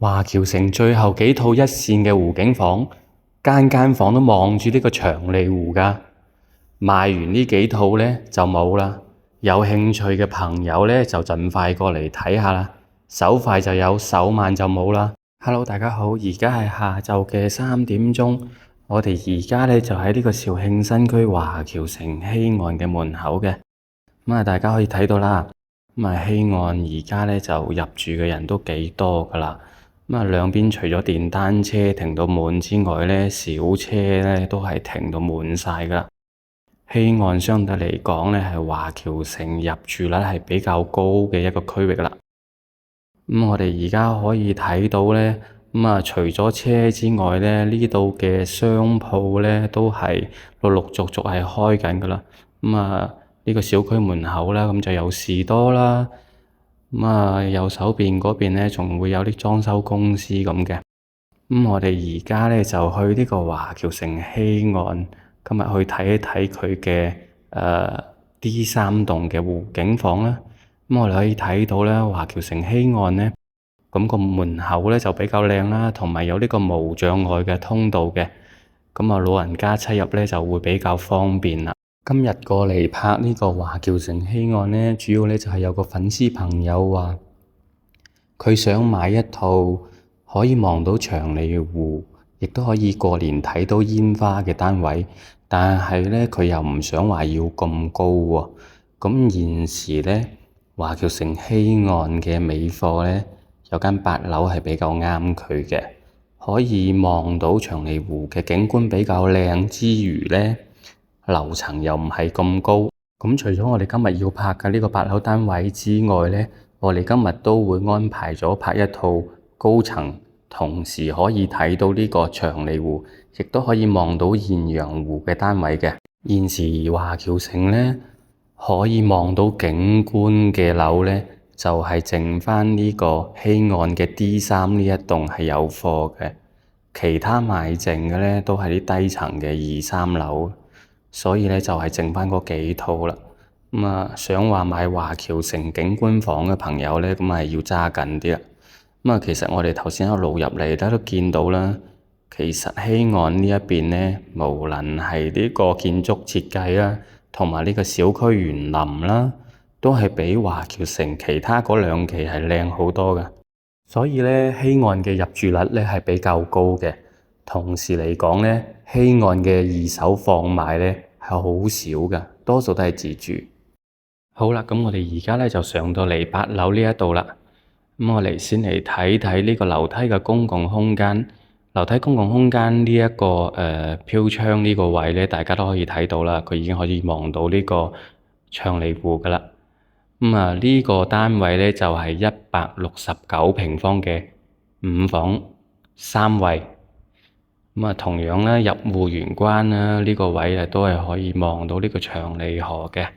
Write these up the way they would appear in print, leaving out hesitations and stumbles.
華僑城最後幾套一線嘅湖景房，間間房都望住呢個長利湖㗎。賣完呢幾套呢就冇啦，有興趣嘅朋友呢就盡快過嚟睇下啦。手快就有，手慢就冇啦。Hello，大家好，而家係下晝嘅3點鐘，我哋而家呢就喺呢個肇慶新區華僑城西岸嘅門口嘅。大家可以睇到啦。西岸而家呢就入住嘅人都幾多㗎啦。兩邊除咗電單車停到滿之外呢，小車呢都係停到滿晒㗎啦。西岸相對嚟講呢，係華僑城入住率係比較高嘅一個區域啦。我哋而家可以睇到呢，除咗車之外呢，呢度嘅商鋪呢都係陸陸續續係開緊㗎啦。呢個小區門口啦，咁就有士多啦。右手邊嗰邊呢，仲會有啲裝修公司咁嘅。我哋而家呢，就去呢個華僑城西岸，今日去睇一睇佢嘅D3棟嘅湖景房啦。我哋可以睇到咧，華僑城西岸呢，咁個門口咧就比較靚啦，同埋有呢個無障礙嘅通道嘅。老人家出入咧就會比較方便啦。今日過嚟拍呢個華僑城西岸呢，主要咧就係有個粉絲朋友話，佢想買一套可以望到長利湖，亦都可以過年睇到煙花嘅單位，但係咧佢又唔想話要咁高喎。咁現時咧，華僑城西岸嘅尾貨咧有間8樓係比較啱佢嘅，可以望到長利湖嘅景觀比較靚之餘咧，樓層又唔係咁高。咁除咗我哋今日要拍嘅呢個8樓單位之外咧，我哋今日都會安排咗拍一套高層，同時可以睇到呢個長利湖，亦都可以望到艷陽湖嘅單位嘅。現時華僑城咧可以望到景觀嘅樓咧，就係剩返呢個西岸嘅 D3呢一棟係有貨嘅，其他賣剩嘅咧都係啲低層嘅2、3樓，所以咧就係剩返嗰幾套啦。想話買華僑城景觀房嘅朋友咧，咁係要揸緊啲啦。其實我哋頭先一路入嚟都見到啦，其實西岸呢一邊咧，無論係呢個建築設計啦，同埋呢個小區園林啦，都係比華僑城其他嗰2期係靚好多嘅。所以咧，西岸嘅入住率咧係比較高嘅。同時嚟講咧，西岸嘅二手放賣咧係好少嘅，多數都係自住。好啦，咁我哋而家咧就上到嚟8樓呢一度啦。我哋先嚟睇睇呢個樓梯嘅公共空間。樓梯公共空間呢一個飄窗呢個位咧，大家都可以睇到啦，佢已經可以望到呢個長利湖噶啦。呢個單位咧就係169平方嘅5房3衛。同樣咧入戶玄關啦，呢個位都係可以望到呢個長利河嘅。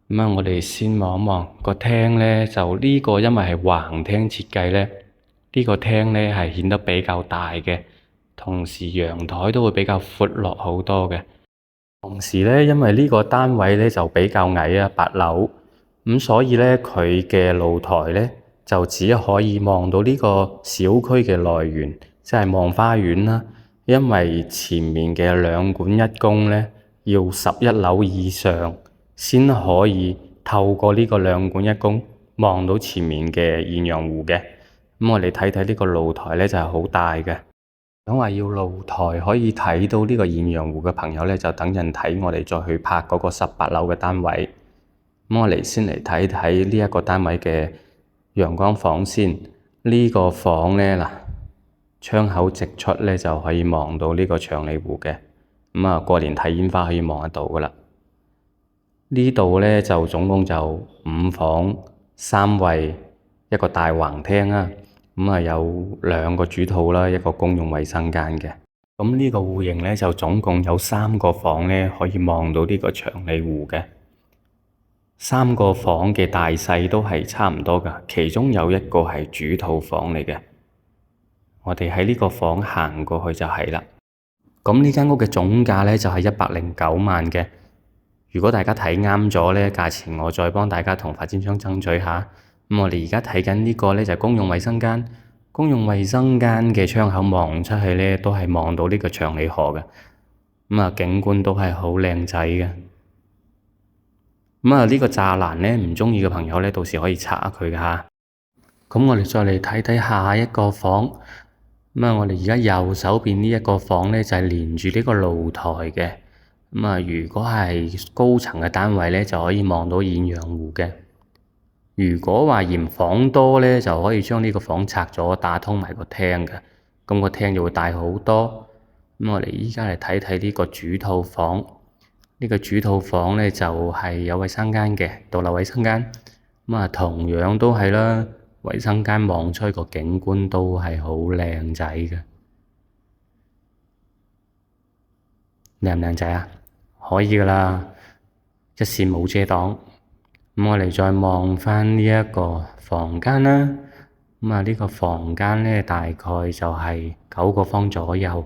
我哋先望一望個廳咧，就呢個因為係橫廳設計咧，呢個廳咧係顯得比較大嘅，同時陽台都會比較闊落好多嘅。同時咧，因為呢個單位咧就比較矮啊，8樓，咁所以咧佢嘅露台咧就只可以望到呢個小區嘅內園，即係望花園啦。因為前面嘅兩管一供咧要11樓以上先可以透過呢個兩管一供望到前面嘅艷陽湖嘅。我哋睇睇呢個露台咧就係好大嘅。想話要露台可以睇到呢個艷陽湖嘅朋友咧，就等陣睇我哋再去拍嗰個18樓嘅單位。我哋先嚟睇睇呢一個單位嘅陽光房先。呢個房咧嗱，窗口直出咧就可以望到呢個長利湖嘅。過年睇煙花可以望得到噶啦。呢度咧就總共就5房3衛，一個大橫廳啊。有2個主套啦，一個公用衛生間嘅。呢個戶型咧就總共有3個房咧可以望到呢個長利湖嘅。3個房嘅大細都係差唔多噶，其中有一個係主套房嚟嘅。我哋喺呢個房行過去就係啦。呢間屋嘅總價咧就係109萬嘅。如果大家睇啱咗咧，價錢我再幫大家同發展商爭取下。我哋而家睇緊呢個咧就係公用衛生間，公用衛生間嘅窗口望出去咧，都係望到呢個長利河嘅。景觀都係好靚仔嘅。呢個柵欄咧，唔鍾意嘅朋友咧，到時可以拆佢㗎吓。咁我哋再嚟睇睇下一個房。我哋而家右手邊呢一個房咧，就係連住呢個露台嘅。如果係高層嘅單位咧，就可以望到艷陽湖嘅。如果話嫌房多咧，就可以將呢個房拆咗，打通埋個廳嘅，咁個廳就會大好多。我哋依家嚟睇睇呢個主套房。呢個主套房咧就係有衛生間嘅，獨立衛生間。同樣都係啦，衛生間望出去個景觀都係好靚仔嘅。靚唔靚仔啊？可以噶啦，一線冇遮擋。我哋再望返呢一個房間啦。呢個房間咧大概就係9個方左右。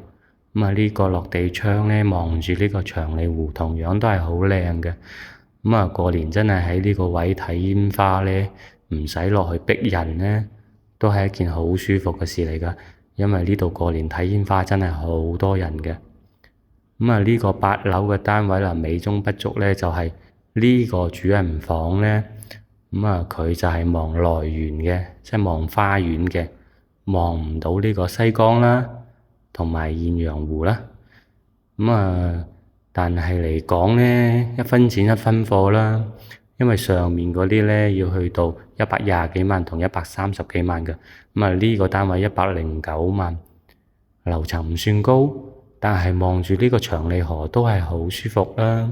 呢個落地窗咧望住呢個長利湖，同樣都係好靚嘅。過年真係喺呢個位睇煙花咧，唔使落去逼人咧，都係一件好舒服嘅事嚟㗎。因為呢度過年睇煙花真係好多人嘅。呢個8樓嘅單位啦，美中不足咧就係呢個主人房咧，佢就係望來園嘅，即係望花園嘅，望唔到呢個西江啦，同埋艷陽湖啦。但係嚟講咧，一分錢一分貨啦，因為上面嗰啲咧要去到120幾萬同130幾萬嘅。呢個單位109萬，樓層唔算高，但係望住呢個長利河都係好舒服啦。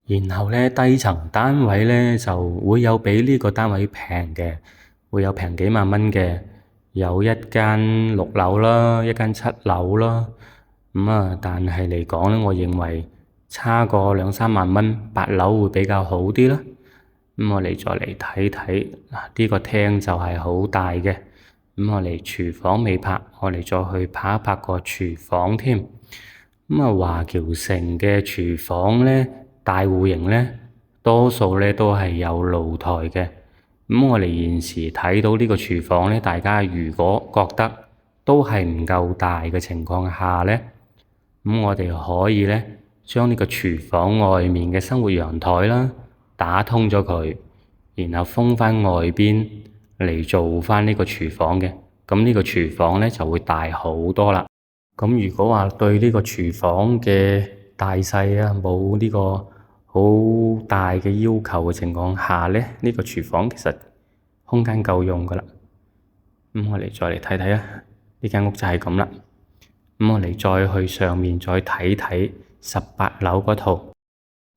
然後咧，低層單位咧就會有比呢個單位平嘅，會有平幾萬蚊嘅，有一間6樓啦，一間7樓啦。但係嚟講咧，我認為差過2、3萬蚊，8樓會比較好啲啦。我哋再嚟睇睇，呢個廳就係好大嘅。我哋廚房未拍，我哋再去拍一拍個廚房添。華僑城嘅廚房咧，大戶型咧，多數咧都係有露台嘅。我哋現時睇到呢個廚房咧，大家如果覺得都係唔夠大嘅情況下咧，我哋可以咧將呢個廚房外面嘅生活陽台啦，打通咗佢，然後封返外邊嚟做返呢個廚房嘅。咁呢個廚房咧就會大好多啦。咁如果話對呢個廚房嘅大細啊冇呢個好大嘅要求嘅情況下咧，呢個廚房其實空間夠用噶啦。我哋再嚟睇睇啊，呢間屋就係咁啦。我哋再去上面再睇睇18樓嗰套。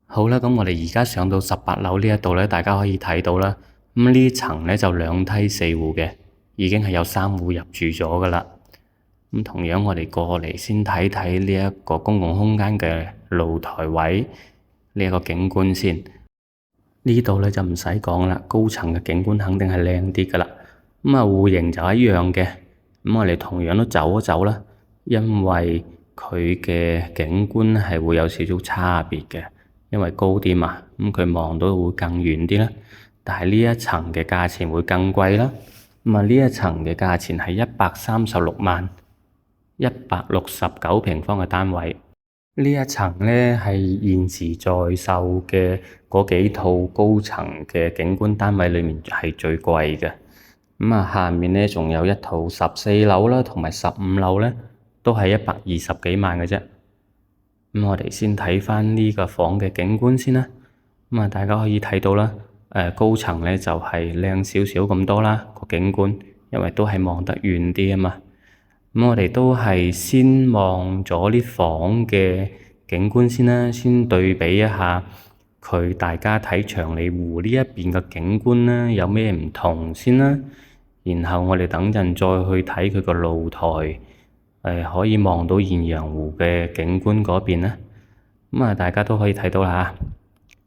好啦，咁我哋而家上到18樓呢一度咧，大家可以睇到啦。呢層咧就2梯4戶嘅，已經係有3戶入住咗噶啦。同樣我哋過嚟先睇睇呢一個公共空間嘅露台位呢一個景觀先。呢度咧就唔使講啦，高層嘅景觀肯定係靚啲噶啦。戶型就一樣嘅。我哋同樣都走一走啦，因為佢嘅景觀係會有少少差別嘅，因為高啲嘛，佢望到會更遠啲啦。但係呢一層嘅價錢會更貴啦。呢一層嘅價錢係136萬，169平方嘅單位。呢一層咧係現時在售嘅嗰幾套高層嘅景觀單位裏面係最貴嘅。下面咧仲有一套14樓啦，同埋15樓咧都係120幾萬嘅啫。我哋先睇返呢個房嘅景觀先啦。大家可以睇到啦，高層咧就係靚少少咁多啦個景觀，因為都係望得遠啲啊嘛。我哋都係先望咗啲房嘅景觀先啦，先對比一下佢大家睇長利湖呢一邊嘅景觀啦，有咩唔同先啦。然後我哋等陣再去睇佢個露台，可以望到艷陽湖嘅景觀嗰邊啦。大家都可以睇到啦，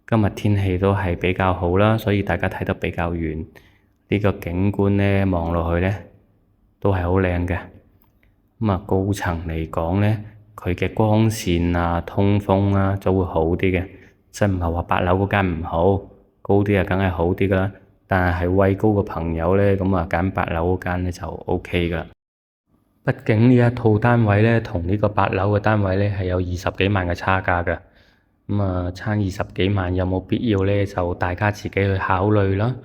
今日天氣都係比較好啦，所以大家睇得比較遠。呢個景觀咧望落去咧都係好靚嘅。高層嚟講咧，佢嘅光線啊、通風啊都會好啲嘅，即係唔係話8樓嗰間唔好，高啲啊梗係好啲噶啦。但係位高嘅朋友咧，咁啊揀8樓嗰間咧就 OK 噶啦。畢竟呢一套單位咧，同呢個8樓嘅單位咧係有20幾萬嘅差價嘅。咁啊，差20幾萬有冇必要咧？就大家自己去考慮啦。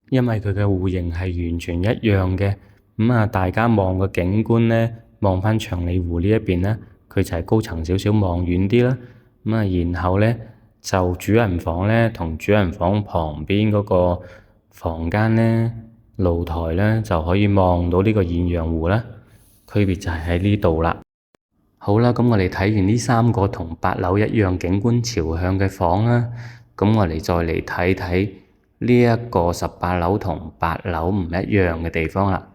因為佢嘅戶型係完全一樣嘅。咁啊，大家望個景觀咧，望返長利湖呢一邊咧，佢就係高層少少，望遠啲啦。咁啊，然後咧就主人房咧同主人房旁邊嗰個房間咧，露台咧就可以望到呢個艷陽湖啦。區別就係喺呢度啦。好啦，咁我哋睇完呢3個同8樓一樣景觀朝向嘅房啦，咁我哋再嚟睇睇呢一個18樓同8樓唔一樣嘅地方啦。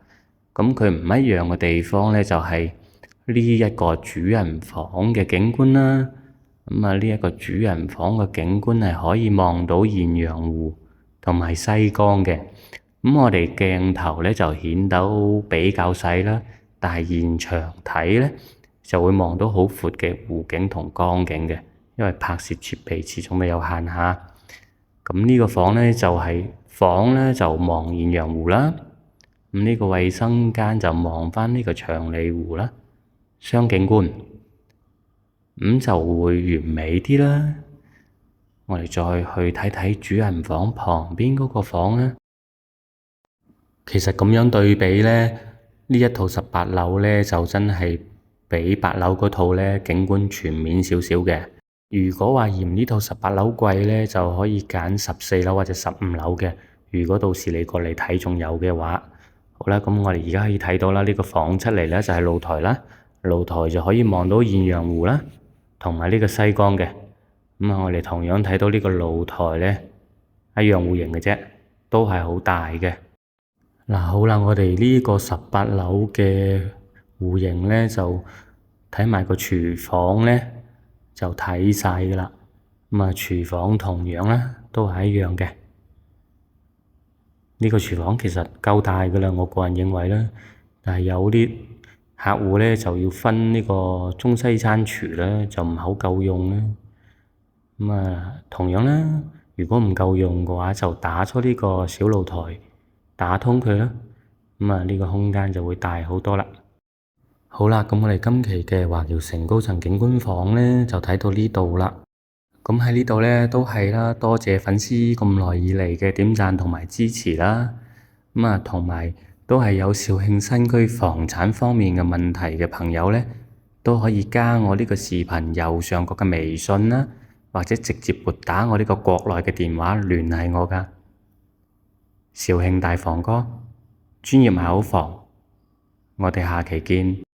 咁佢唔一樣嘅地方咧，就係呢一個主人房嘅景觀啦。咁啊，呢一個主人房嘅景觀係可以望到艷陽湖同埋西江嘅。咁我哋鏡頭咧就顯得比較細啦。但係現場睇咧，就會望到好闊嘅湖景同江景嘅，因為拍攝設備始終都有限下。咁呢個房咧就望艷陽湖啦。咁呢個衞生間就望返呢個長利湖啦，雙景觀，咁就會完美啲啦。我哋再去睇睇主人房旁邊嗰個房啦。其實咁樣對比咧，呢一套18樓咧就真係比8樓嗰套咧景觀全面少少嘅。如果話嫌呢套18樓貴咧，就可以揀14樓或者15樓嘅。如果到時你過嚟睇仲有嘅話，好啦，咁我哋而家可以睇到啦，呢個房出嚟咧就係露台啦，露台就可以望到艷陽湖啦，同埋呢個西江嘅。咁啊，我哋同樣睇到呢個露台咧一樣戶型嘅啫，都係好大嘅。嗱，好啦，我哋呢個18樓嘅戶型咧，就睇埋個廚房咧，就睇晒㗎啦。咁啊，廚房同樣啦，都係一樣嘅。呢個廚房其實夠大㗎啦，我個人認為啦。但係有啲客戶咧就要分呢個中西餐廚啦，就唔係好夠用啦。咁啊，同樣啦，如果唔夠用嘅話，就打出呢個小露台，打通佢啦，咁啊呢個空間就會大好多啦。好啦，咁我哋今期嘅華僑城高層景觀房咧就睇到呢度啦。咁喺呢度咧都係啦，多謝粉絲咁耐以嚟嘅點讚同埋支持啦。咁啊，同埋都係有肇慶新區房產方面嘅問題嘅朋友咧，都可以加我呢個視頻右上角嘅微信啦，或者直接撥打我呢個國內嘅電話聯繫我㗎。肇慶大房哥，專業買好房，我哋下期見。